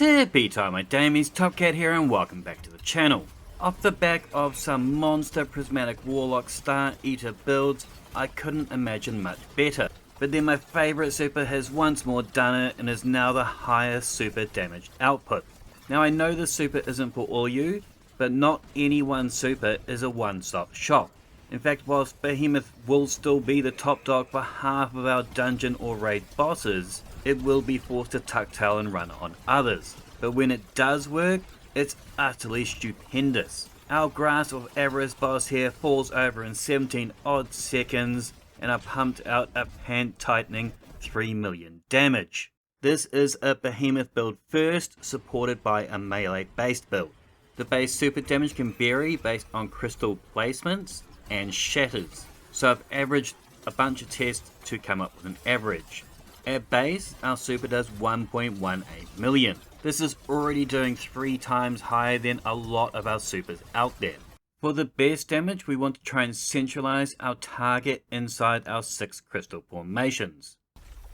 Tippy time, my damies, Top Cat here and welcome back to the channel. Off the back of some monster Prismatic Warlock Star Eater builds, I couldn't imagine much better. But then my favourite super has once more done it and is now the highest super damage output. Now I know this super isn't for all you, but not any one super is a one-stop shop. In fact, whilst Behemoth will still be the top dog for half of our dungeon or raid bosses, it will be forced to tuck tail and run on others. But when it does work, it's utterly stupendous. Our Grasp of Avarice boss here falls over in 17 odd seconds and I pumped out a pant-tightening 3 million damage. This is a Behemoth build first, supported by a melee based build. The base super damage can vary based on crystal placements and shatters, so I've averaged a bunch of tests to come up with an average. At base, our super does 1.18 million. This is already doing 3 times higher than a lot of our supers out there. For the best damage, we want to try and centralize our target inside our 6 crystal formations.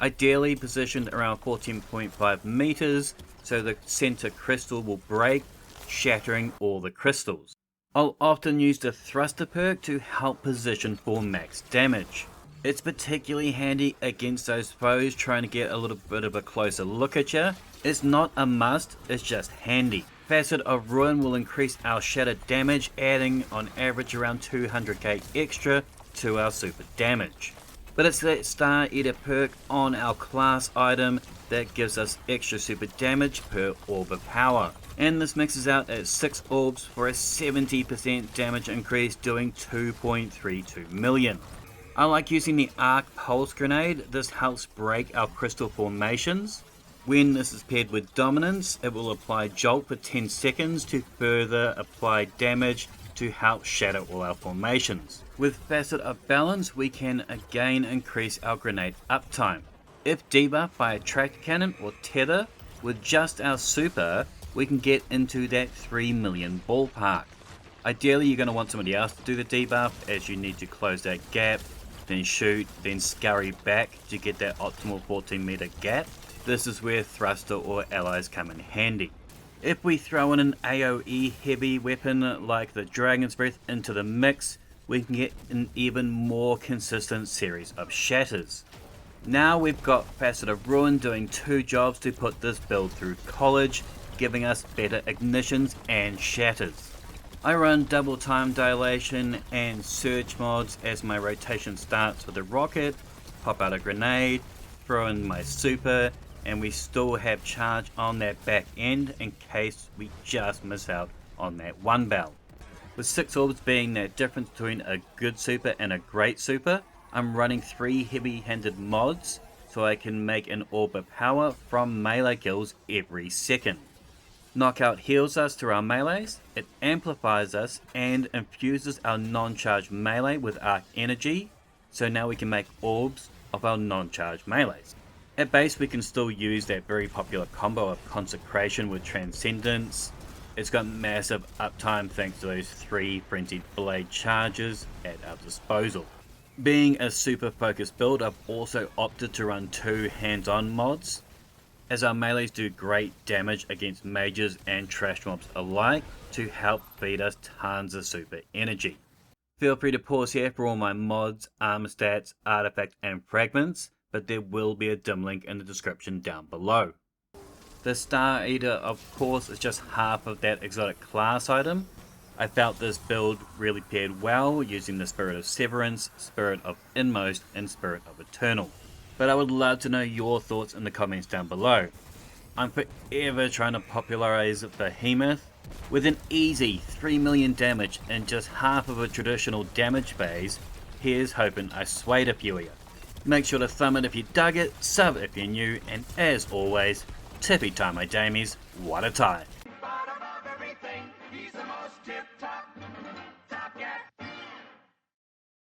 Ideally positioned around 14.5 meters, so the center crystal will break, shattering all the crystals. I'll often use the thruster perk to help position for max damage. It's particularly handy against those foes trying to get a little bit of a closer look at you. It's not a must, it's just handy. Facet of Ruin will increase our shatter damage, adding on average around 200k extra to our super damage. But it's that Star Eater perk on our class item that gives us extra super damage per orb of power. And this mixes out at 6 orbs for a 70% damage increase, doing 2.32 million. I like using the Arc Pulse Grenade. This helps break our crystal formations. When this is paired with Dominance, it will apply Jolt for 10 seconds to further apply damage to help shatter all our formations. With Facet of Balance, we can again increase our grenade uptime. If debuffed by a Tractor Cannon or Tether, with just our super, we can get into that 3 million ballpark. Ideally, you're going to want somebody else to do the debuff, as you need to close that gap, then shoot, then scurry back to get that optimal 14 meter gap. This is where Thruster or allies come in handy. If we throw in an AoE heavy weapon like the Dragon's Breath into the mix, we can get an even more consistent series of shatters. Now we've got Facet of Ruin doing 2 jobs to put this build through college, giving us better ignitions and shatters. I run double time dilation and surge mods as my rotation starts with a rocket, pop out a grenade, throw in my super, and we still have charge on that back end in case we just miss out on that one bell. With 6 orbs being that difference between a good super and a great super, I'm running 3 heavy-handed mods so I can make an orb of power from melee kills every second. Knockout heals us through our melees, it amplifies us and infuses our non-charged melee with arc energy, so now we can make orbs of our non-charged melees. At base we can still use that very popular combo of Consecration with Transcendence. It's got massive uptime thanks to those 3 Frenzied Blade charges at our disposal. Being a super focused build, I've also opted to run 2 hands-on mods, as our melees do great damage against mages and trash mobs alike to help feed us tons of super energy. Feel free to pause here for all my mods, armor stats, artifacts and fragments, but there will be a dim link in the description down below. The Star Eater, of course, is just half of that exotic class item. I felt this build really paired well using the Spirit of Severance, Spirit of Inmost and Spirit of Eternal. But I would love to know your thoughts in the comments down below. I'm forever trying to popularize Behemoth. With an easy 3 million damage in just half of a traditional damage phase, here's hoping I swayed a few of you. Make sure to thumb it if you dug it, sub if you're new, and as always, tippy time my damies, what a tie.